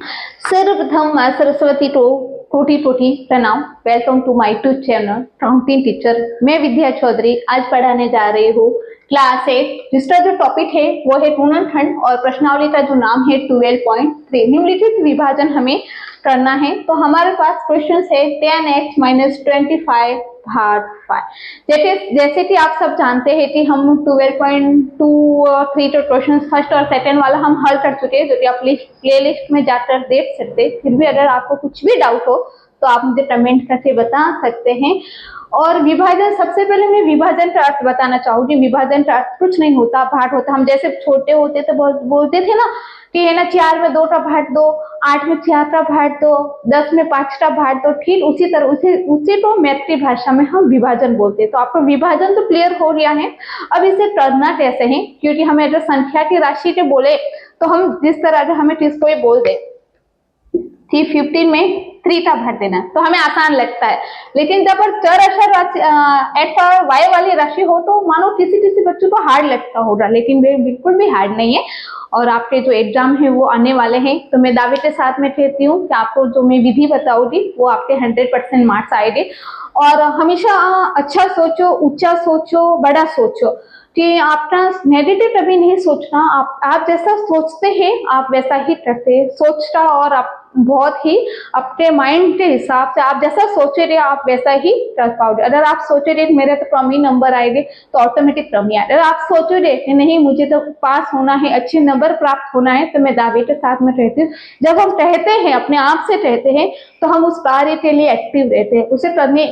सर्वप्रथम मैं सरस्वती कोटि प्रणाम। Welcome to my YouTube channel Trumptin teacher. मैं विद्या चौधरी आज पढ़ाने जा रही हूँ क्लास 8, जिसका जो टॉपिक है वो है गुणनखंड और प्रश्नावली का जो नाम है 12.3 निम्नलिखित विभाजन हमें करना है। तो हमारे पास क्वेश्चन है 10x - 25 भाग 5। जैसे कि आप सब जानते हैं कि हम 12.2 और 3 के क्वेश्चन फर्स्ट और सेकंड वाला हम हल कर चुके हैं, जो कि आप प्ले लिस्ट में जाकर देख सकते हैं। फिर भी अगर आपको कुछ भी डाउट हो तो आप मुझे कमेंट करके बता सकते हैं। और विभाजन, सबसे पहले मैं विभाजन का अर्थ बताना चाहूंगी। विभाजन का अर्थ कुछ नहीं होता, भाग होता। हम जैसे छोटे होते तो बोलते थे ना कि है ना 4 में 2 का भाग दो, 8 में 4 का भाग दो, 10 में 5 का भाग दो। ठीक उसी तरह उसी को मैथ की भाषा में हम विभाजन बोलते हैं। तो आपको विभाजन तो क्लियर हो गया है। अब इसे करना कैसे है, क्योंकि हमें अगर संख्या की राशि के बोले तो हम जिस तरह अगर हमें किसको ये बोल दे 315 में 3 का भाग देना तो हमें आसान लगता है। लेकिन जब चर अक्षर एक्स और वाई वाली राशि हो तो मानो किसी बच्चों को हार्ड लगता होगा, लेकिन वे बिल्कुल भी हार्ड नहीं है। और आपके जो एग्जाम है वो आने वाले हैं, तो मैं दावे के साथ में कहती हूँ कि आपको जो मैं विधि बताऊंगी वो आपके 100% मार्क्स आएंगे। और हमेशा अच्छा सोचो, ऊंचा सोचो, बड़ा सोचो, कि आपका नेगेटिव कभी नहीं सोचना। आप जैसा सोचते हैं आप वैसा ही करते हैं। सोचता और आप बहुत ही अपने माइंड के हिसाब से आप जैसा सोचेंगे आप वैसा ही कर पाओगे। अगर आप सोचेंगे मेरे तो कम ही नंबर आएंगे तो ऑटोमेटिक कम ही आएगा। अगर आप सोचोगे कि नहीं मुझे तो पास होना है, अच्छे नंबर प्राप्त होना है, तो मैं दावे के साथ में कहती हूँ जब हम कहते हैं अपने आप से कहते हैं तो हम उस कार्य के लिए एक्टिव रहते हैं,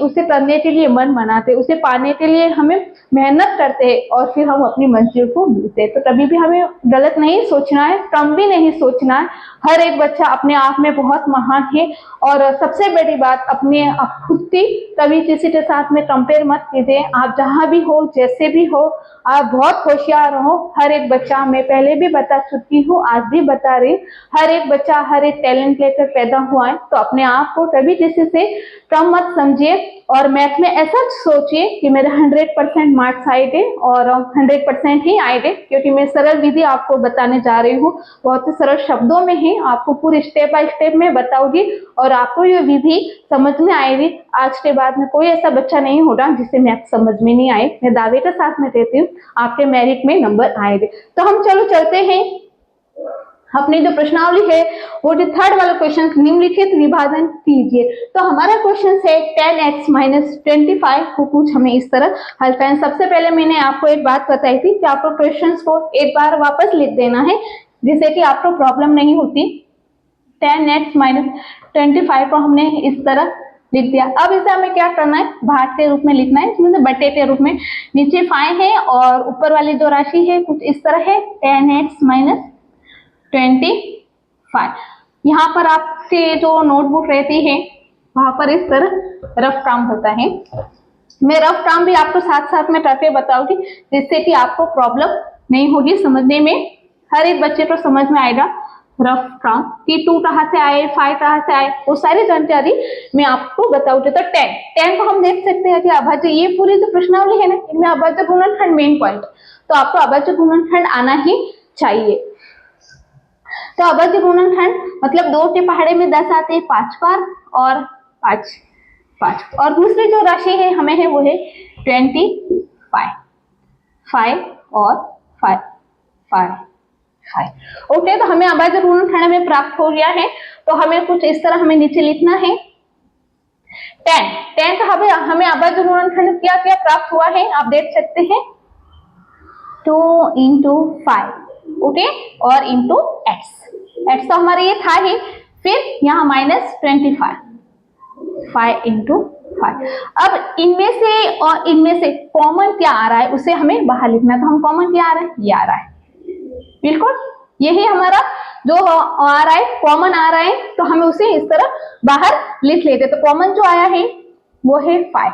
उसे करने के लिए मन बनाते हैं, उसे पाने के लिए हमें मेहनत करते हैं और फिर हम अपनी मंजिल को मिलते हैं। तो कभी भी हमें गलत नहीं सोचना है, कम भी नहीं सोचना है। हर एक बच्चा अपने आप में बहुत महान है। और सबसे बड़ी बात अपने खुद की कभी किसी के साथ में कंपेयर मत कीजिए। आप जहां भी हो, जैसे भी हो, आप बहुत होशियार हो। हर एक बच्चा, मैं पहले भी बता चुकी हूँ, आज भी बता रही, हर एक बच्चा हर एक टैलेंट लेकर पैदा हुआ है। तो अपने आप को कभी किसी से कम मत समझिए और मैथ में ऐसा सोचिए कि मेरे 100% मार्क्स आएंगे और 100% ही आएंगे, क्योंकि मैं सरल विधि आपको बताने जा रही हूँ। बहुत ही सरल शब्दों में ही आपको पूरी स्टेप बाय स्टेप में बताऊंगी और आपको ये विधि समझ में आएगी। आज के बाद में कोई ऐसा बच्चा नहीं होगा जिसे मैथ समझ में नहीं आए। मैं दावे के साथ में कहती हूँ आपके मेरिट में नंबर आएंगे। तो हम चलते हैं अपनी जो प्रश्नावली है वो जो थर्ड वाला क्वेश्चन, निम्नलिखित विभाजन कीजिए। तो हमारा क्वेश्चन है 10x - 25 को कुछ हमें इस तरह हल करना। सबसे पहले मैंने आपको एक बात बताई थी कि आपको क्वेश्चंस को एक बार वापस लिख देना है जिससे कि आपको प्रॉब्लम नहीं होती। 10x - 25 को हमने इस तरह लिख दिया। अब इसे हमें क्या करना है, भाग के रूप में लिखना है, इसमें बटे के रूप में। नीचे 5 है और ऊपर वाली जो राशि है कुछ इस तरह है 10x - 25। यहाँ पर आपसे जो नोटबुक रहती है वहां पर इस तरह रफ काम होता है। मैं रफ काम भी आपको साथ साथ में करके बताऊंगी जिससे कि आपको प्रॉब्लम नहीं होगी समझने में। हर एक बच्चे को समझ में आएगा रफ काम कि 2 कहाँ से आए, 5 कहाँ से आए, वो सारी जानकारी मैं आपको बताऊंगी। तो 10 को हम देख सकते हैं कि अभाज्य, ये पूरी जो प्रश्नावली है ना इनमें अभाज्य गुणनखंड मेन पॉइंट, तो आपको अभाज्य गुणनखंड आना ही चाहिए। तो अभाज्य गुणनखंड मतलब 2 के पहाड़े में 10 आते हैं 5 बार और 5 और दूसरी जो राशि है हमें है वो है 25, 5 और 5। ओके, तो हमें अभाज्य गुणनखंड में प्राप्त हो गया है। तो हमें कुछ इस तरह हमें नीचे लिखना है 10 का हमें अभाज्य गुणनखंड क्या क्या प्राप्त हुआ है आप देख सकते हैं 2 × 5, ओके, और इंटू एक्स तो हमारा ये था ही। फिर यहाँ -25, 5 × 5। अब इनमें से और इनमें से कॉमन क्या आ रहा है उसे हमें बाहर लिखना। तो हम कॉमन क्या आ रहा है, ये आ रहा है, बिल्कुल यही हमारा जो आ रहा है, कॉमन आ रहा है, तो हमें उसे इस तरह बाहर लिख लेते। तो कॉमन जो आया है वो है 5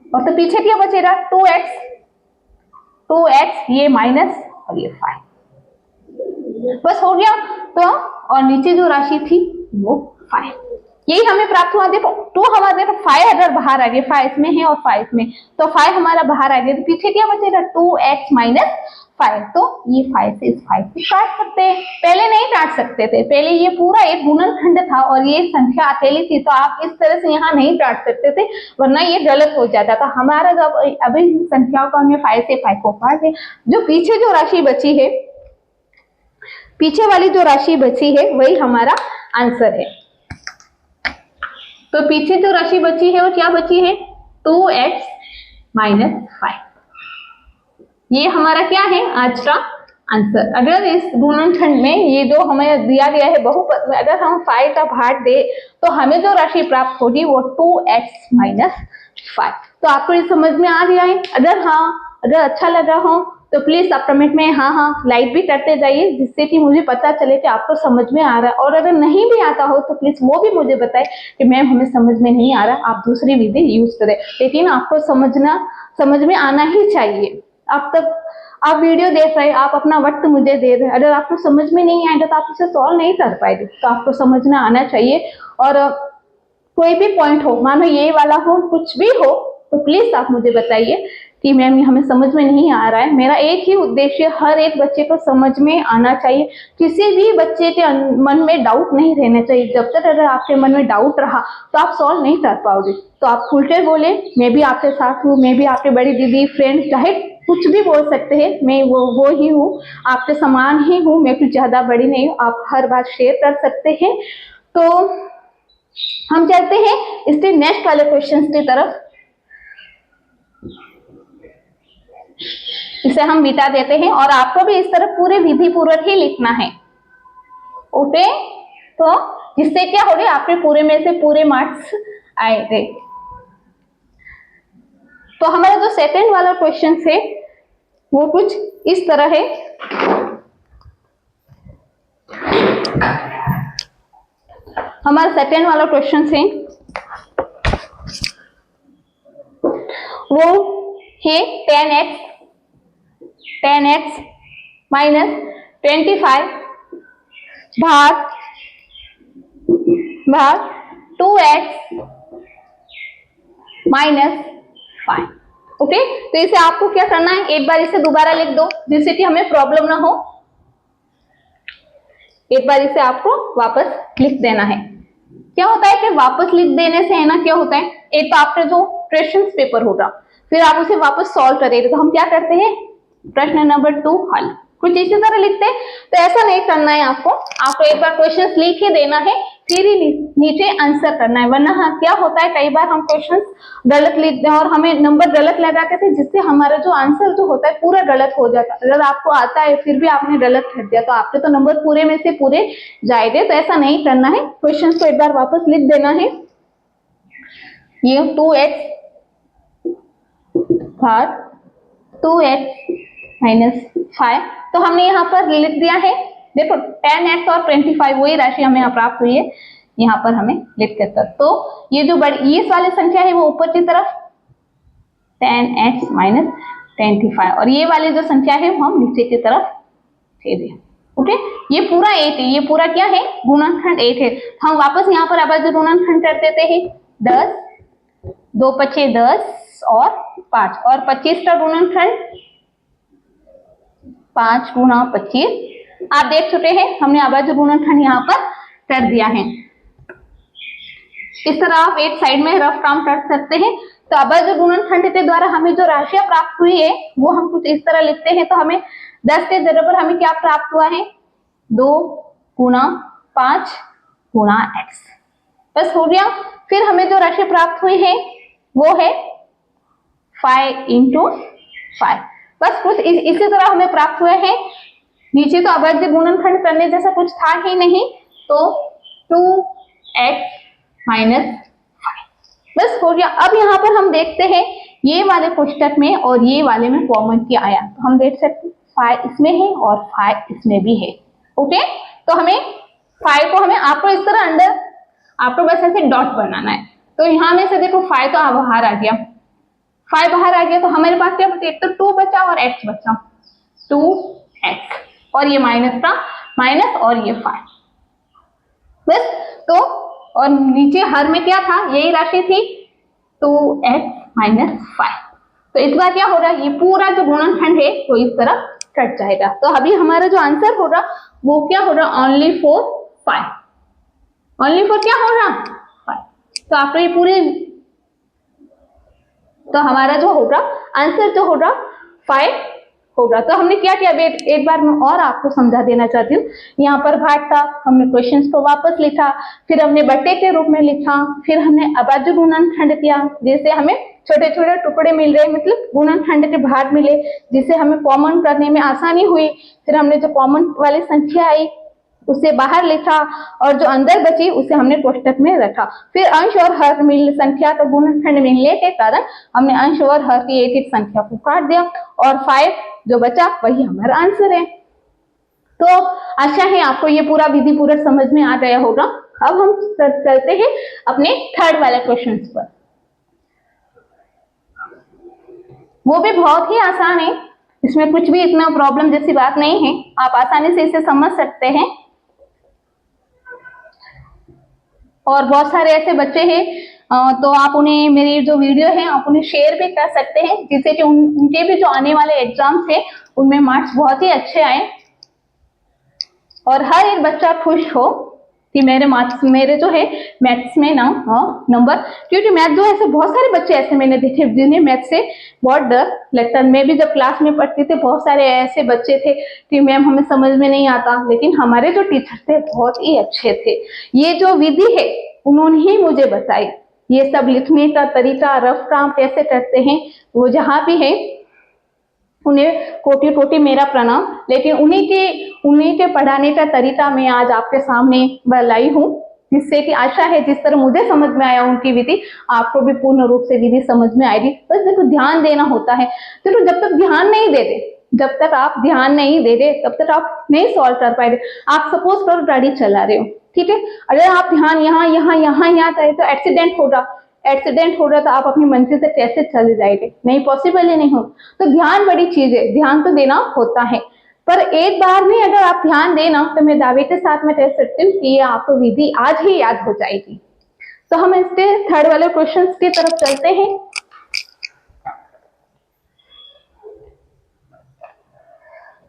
और तो पीछे क्या बचेगा 2x, ये माइनस और ये 5, बस हो गया। तो और नीचे जो राशि थी वो 5, यही हमें प्राप्त हुआ। देखो 2 हमारे 5 अगर बाहर आ गया, 5 इसमें है और 5 इसमें, तो 5 हमारा बाहर आ गया, तो पीछे क्या बचेगा 2x माइनस 5। तो ये 5 से इस 5 से काट सकते हैं, पहले नहीं काट सकते थे, पहले ये पूरा एक गुणनखंड था और ये संख्या अकेली थी, तो आप इस तरह से यहाँ नहीं काट सकते थे, वरना ये गलत हो जाता था हमारा। जब अभी संख्याओं का हमने 5 से 5 को काट दिया, जो पीछे जो राशि बची है, पीछे वाली जो राशि बची है वही हमारा आंसर है। तो पीछे जो राशि बची है वो क्या बची है 2x माइनस 5। ये हमारा क्या है आज का आंसर। अगर इस गुणनखंड में ये जो हमें दिया गया है बहुपद में अगर हम 5 का भाग दे तो हमें जो राशि प्राप्त होगी वो 2x माइनस 5। तो आपको ये समझ में आ गया है? अगर अच्छा लगा हो तो प्लीज आप कमेंट में हाँ लाइक भी करते जाइए, जिससे कि मुझे पता चले कि आपको समझ में आ रहा है। और अगर नहीं भी आता हो तो प्लीज वो भी मुझे बताए कि मैम हमें समझ में नहीं आ रहा, आप दूसरी विधि यूज करें, लेकिन आपको समझ में आना ही चाहिए। आप वीडियो देख रहे हैं, आप अपना वक्त मुझे दे रहे हैं, अगर आपको समझ में नहीं आएगा तो आप इसे सॉल्व नहीं कर पाएंगे। तो आपको समझना आना चाहिए। और कोई भी पॉइंट हो, मानो ये वाला हो, कुछ भी हो, तो प्लीज आप मुझे बताइए कि मैम हमें समझ में नहीं आ रहा है। मेरा एक ही उद्देश्य, हर एक बच्चे को समझ में आना चाहिए, किसी भी बच्चे के मन में डाउट नहीं रहना चाहिए। जब तक अगर आपके मन में डाउट रहा तो आप सॉल्व नहीं कर पाओगे। तो आप खुलकर बोले, मैं भी आपके साथ हूँ, मैं भी आपके बड़ी दीदी, फ्रेंड, चाहे कुछ भी बोल सकते हैं, मैं वो ही हूँ, आपके समान ही हूँ, मैं कुछ ज्यादा बड़ी नहीं हूँ, आप हर बात शेयर कर सकते हैं। तो हम चलते हैं इसके नेक्स्ट वाले क्वेश्चन की तरफ। इसे हम मिटा देते हैं और आपको भी इस तरह पूरे विधि पूर्वक ही लिखना है, ओके? तो जिससे क्या हो गया, आपके पूरे में से पूरे मार्क्स आएंगे। तो हमारा जो सेकंड वाला क्वेश्चन है वो कुछ इस तरह है। हमारा सेकंड वाला क्वेश्चन है वो है 10x माइनस 25 भाग 2x माइनस 5। ओके, तो इसे आपको क्या करना है, एक बार इसे दोबारा लिख दो जिससे कि हमें प्रॉब्लम ना हो। एक बार इसे आपको वापस लिख देना है। क्या होता है कि वापस लिख देने से है ना, क्या होता है, एक तो आपका जो क्वेश्चन पेपर होगा फिर आप उसे वापस सॉल्व करेंगे। तो हम क्या करते हैं, प्रश्न नंबर 2 हल कुछ इसी तरह लिखते हैं। तो ऐसा नहीं करना है, आपको एक बार क्वेश्चन लिख ही देना है, फिर ही नीचे आंसर करना है। वरना क्या होता है, कई बार हम क्वेश्चन गलत लिखते हैं और हमें नंबर गलत लगाते थे, जिससे हमारा जो आंसर जो होता है पूरा गलत हो जाता है। अगर आपको आता है फिर भी आपने गलत कर दिया तो आपके तो नंबर पूरे में से पूरे जाएंगे। तो ऐसा नहीं करना है, क्वेश्चन को एक बार वापस लिख देना है। ये 2x भाग 2x माइनस 5, तो हमने यहाँ पर लिख दिया है। देखो 10x और 25 वही राशि हमें प्राप्त हुई है, यहाँ पर हमें लिख कर। तो ये जो बड़ी इस वाली संख्या है वो ऊपर की तरफ 10x माइनस 25 और ये वाली जो संख्या है वो हम नीचे की तरफ दे दें। ओके, ये पूरा 8 है, ये पूरा क्या है, गुणनखंड 8 है। हम वापस यहाँ पर अब गुणनखंड कर देते हैं। 10 2 पचे 10 और 5 और 25 का गुणनखंड 5 गुणा 25। आप देख चुके हैं हमने आबाद गुणनखंड यहाँ पर कर दिया है। इस तरह आप एक साइड में रफ काम कर सकते हैं। तो आबाद गुणनखंड के द्वारा हमें जो राशियां प्राप्त हुई है वो हम कुछ इस तरह लिखते हैं। तो हमें 10 के जगह पर हमें क्या प्राप्त हुआ है, 2 गुणा 5 गुणा x, बस हो गया। फिर हमें जो राशि प्राप्त हुई है वो है 5 इंटू 5, बस कुछ इसी तरह हमें प्राप्त हुए हैं। नीचे तो अवैध गुणनखंड करने जैसा कुछ था ही नहीं, तो 2x माइनस 5 बस हो गया। अब यहाँ पर हम देखते हैं ये वाले कोष्टक में और ये वाले में कॉमन क्या आया, तो हम देख सकते 5 इसमें है और 5 इसमें भी है। ओके, तो हमें 5 को हमें आपको इस तरह अंदर आपको बस ऐसे डॉट बनाना है। तो यहाँ में से देखो 5 तो बाहर आ गया, 5 बाहर आ गया, तो हमारे पास क्या बचा, एक तो 2 बचा और x बचा, 2x और ये माइनस था, माइनस और ये 5 बस। तो और नीचे हर में क्या था, यही राशि थी 2x-5। तो इस बार क्या हो रहा है, ये पूरा जो गुणनखंड है वो इस तरह कट जाएगा। तो अभी हमारा जो आंसर हो रहा वो क्या हो रहा, ओनली फॉर 5, ओनली फॉर क्या हो रहा 5। तो आपको ये पूरे, तो हमारा जो होगा आंसर जो होगा 5 होगा। तो हमने क्या किया, एक बार मैं और आपको समझा देना चाहती हूँ। यहाँ पर भाग था, हमने क्वेश्चंस को वापस लिखा, फिर हमने बट्टे के रूप में लिखा, फिर हमने अभाज्य गुणनखंड किया, जैसे हमें छोटे छोटे टुकड़े मिल रहे, मतलब गुणनखंड के भाग मिले, जिससे हमें कॉमन करने में आसानी हुई। फिर हमने जो कॉमन वाली संख्या आई उसे बाहर लिखा, और जो अंदर बची उसे हमने कोष्टक में रखा। फिर अंश और हर मिल संख्या का गुणनखंड मिलने के कारण हमने अंश और हर की एक एक संख्या को काट दिया, और 5 जो बचा वही हमारा आंसर है। तो आशा है आपको ये पूरा विधि पूरा समझ में आ गया होगा। अब हम चलते हैं अपने थर्ड वाले क्वेश्चन पर। वो भी बहुत ही आसान है, इसमें कुछ भी इतना प्रॉब्लम जैसी बात नहीं है, आप आसानी से इसे समझ सकते हैं। और बहुत सारे ऐसे बच्चे हैं तो आप उन्हें, मेरी जो वीडियो है आप उन्हें शेयर भी कर सकते हैं, जिससे कि उनके भी जो आने वाले एग्जाम्स है उनमें मार्क्स बहुत ही अच्छे आए और हर एक बच्चा खुश हो कि मेरे मार्क्स, मेरे जो है मैथ्स में ना नंबर, क्योंकि मैथ जो है बहुत सारे बच्चे ऐसे मैंने देखे जिन्हें मैथ से बहुत डर लगता है। मैं भी जब क्लास में पढ़ती थी बहुत सारे ऐसे बच्चे थे कि मैम हमें समझ में नहीं आता, लेकिन हमारे जो टीचर थे बहुत ही अच्छे थे। ये जो विधि है उन्होंने ही मुझे बताई, ये सब लिखने का तरीका, रफ काम कैसे करते हैं, वो जहाँ भी है उन्हें कोटि कोटि मेरा प्रणाम। लेकिन उन्हीं के पढ़ाने का तरीका मैं आज आपके सामने लाई हूँ, जिससे कि आशा है जिस तरह मुझे समझ में आया उनकी विधि आपको भी पूर्ण रूप से विधि समझ में आएगी। बस देखो ध्यान देना होता है। देखो जब तक ध्यान नहीं देते, जब तक आप ध्यान नहीं दे रहे तब तक आप नहीं सॉल्व कर पाएंगे। आप सपोज करो गाड़ी चला रहे हो, ठीक है, अगर आप ध्यान यहाँ यहाँ यहाँ यहाँ करें तो एक्सीडेंट होगा, एक्सीडेंट हो रहा तो आप अपनी मंजिल से कैसे चले जाएंगे, नहीं, पॉसिबल ही नहीं हो। तो ध्यान बड़ी चीज है, ध्यान तो देना होता है, पर एक बार में अगर आप ध्यान देना तो मैं दावे के साथ में कह सकती हूँ कि ये आपको विधि आज ही याद हो जाएगी। तो हम इसके थर्ड वाले क्वेश्चन की तरफ चलते हैं।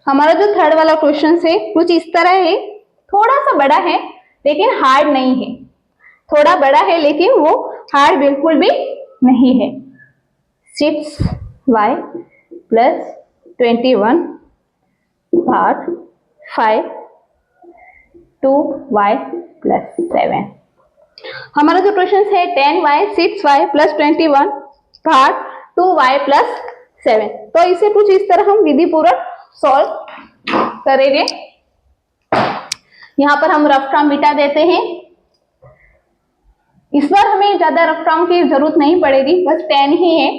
हमारा जो थर्ड वाला क्वेश्चन है कुछ इस तरह है, थोड़ा सा बड़ा है लेकिन हार्ड नहीं है, थोड़ा बड़ा है लेकिन वो हार्ड बिल्कुल भी नहीं है। 6y + 21 भाग 5 2y + 7। हमारा जो क्वेश्चन है 10y 6y + 21 भाग 2y + 7। तो इसे कुछ इस तरह हम विधि पूर्वक सॉल्व करेंगे। यहाँ पर हम रफ काम मिटा देते हैं। इस बार हमें ज्यादा रफ काम की जरूरत नहीं पड़ेगी, बस 10 ही है,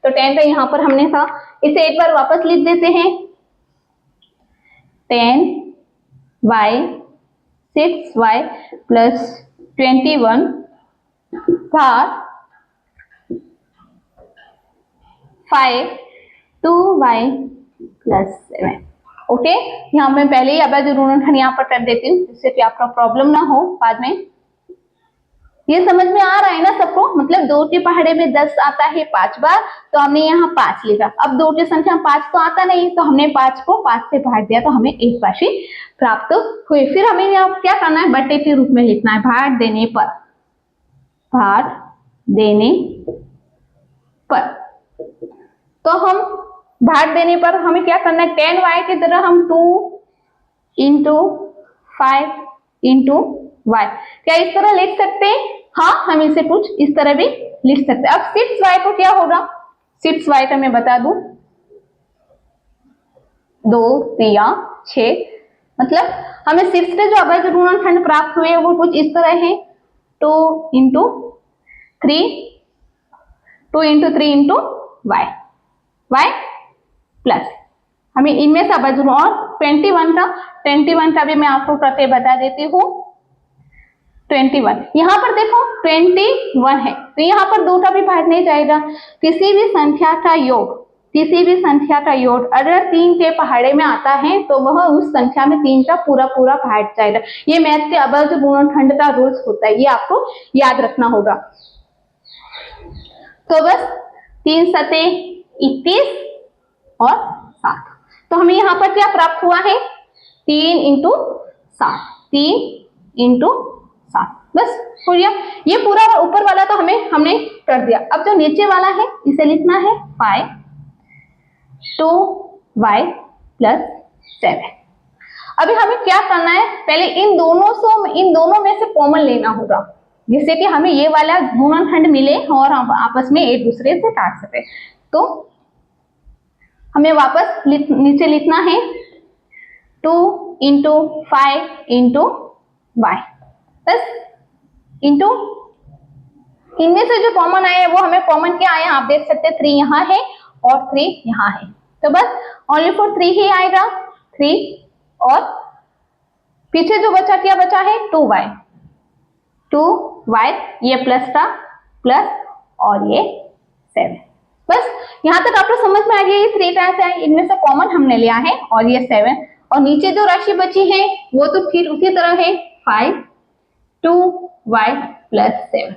तो 10 का यहाँ पर हमने था, इसे एक बार वापस लिख देते हैं। 10y 6y + 21 भाग 5 2y + 7। ओके, यहाँ मैं पहले ही अभाज्य गुणनखंड यहाँ पर कर देती हूँ, जिससे कि आपका प्रॉब्लम ना हो बाद में। ये समझ में आ रहा है ना सबको, मतलब 2 के पहाड़े में 10 आता है 5 बार, तो हमने यहाँ 5 लिखा। अब 2 की संख्या 5 तो आता नहीं, तो हमने 5 को 5 से भाग दिया, तो हमें एक राशि प्राप्त हुई। फिर हमें यहाँ क्या करना है, बट्टे के रूप में लिखना है, भाग देने पर, भाग देने पर। तो हम भाग देने पर हमें क्या करना है, 10y की जगह हम 2 × 5 × y, क्या इस तरह लिख सकते हैं? हाँ, हम इसे कुछ इस तरह भी लिख सकते हैं। अब 6y को क्या होगा, 6y का मैं बता दूं, 2 3 6, मतलब हमें 6 के जो अभाज्य गुणनखंड प्राप्त हुए वो कुछ इस तरह है, 2 × 3 2 × 3 × y प्लस हमें इनमें से अभाज्य, और 21 का भी मैं आपको प्रत्यय बता देती हूँ। 21 यहाँ पर देखो 21 है, तो यहाँ पर 2 का भी भाग नहीं जाएगा। किसी भी संख्या का योग किसी भी संख्या का योग अगर 3 के पहाड़े में आता है तो वह उस संख्या में 3 का पूरा पूरा बैठ जाएगा। ये मैथ के अबज गुणनखंड का रूल्स होता है, ये आपको याद रखना होगा। तो बस 3 सते 21 और 7। तो हमें यहाँ पर क्या प्राप्त हुआ है, 3 इंटू 7, 3 इंटू 7, बस हो गया। ये पूरा ऊपर वाला तो हमने कर दिया। अब जो नीचे वाला है इसे लिखना है 5 2y प्लस 7। अभी हमें क्या करना है, पहले इन दोनों में से कॉमन लेना होगा, जिससे कि हमें ये वाला गुणनखंड मिले और हम आपस में एक दूसरे से काट सके। तो हमें वापस नीचे लिखना है 2 इंटू 5 इंटू वाई बस इंटू इनमें से जो कॉमन आया है वो हमें कॉमन क्या आया, आप देख सकते हैं 3 यहाँ है और 3 यहाँ है, तो बस ओनली फॉर 3 ही आएगा, 3 और पीछे जो बचा क्या बचा है 2y, ये प्लस था प्लस और ये 7। बस यहाँ तक आपको समझ में आ गया, ये 3 टाइम्स है, इनमें से कॉमन हमने लिया है और ये 7 और नीचे जो राशि बची है वो तो फिर उसी तरह है 5 2y प्लस 7।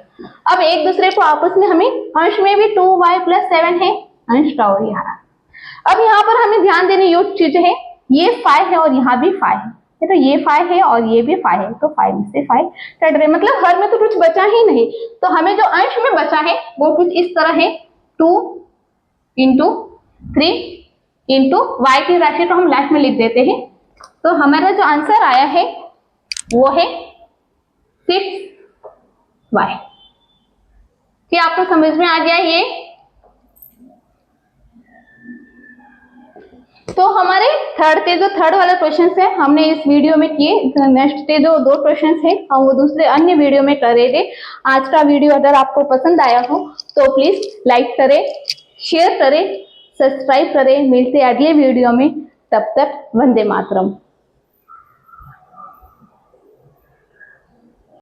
अब एक दूसरे को आपस में हमें अंश में भी 2y प्लस 7 है, अंश का और यहाँ। अब यहाँ पर हमें ध्यान देने योग्य चीज है, ये 5 है और यहाँ भी 5 है, तो ये 5 है और ये भी 5 है, तो 5 में से 5 कट रहे, मतलब हर में तो कुछ बचा ही नहीं। तो हमें जो अंश में बचा है वो कुछ इस तरह है, 2 इंटू 3 इंटू वाई की राशि को हम लास्ट में लिख देते हैं। तो हमारा जो आंसर आया है वो है 6y। क्या आपको समझ में आ गया ये? तो हमारे थर्ड वाला क्वेश्चन है हमने इस वीडियो में किए। नेक्स्ट के जो 2 क्वेश्चन है हम वो दूसरे अन्य वीडियो में करेंगे। आज का वीडियो अगर आपको पसंद आया हो तो प्लीज लाइक करें, शेयर करें, सब्सक्राइब करें। मिलते हैं अगले वीडियो में, तब तक वंदे मातरम।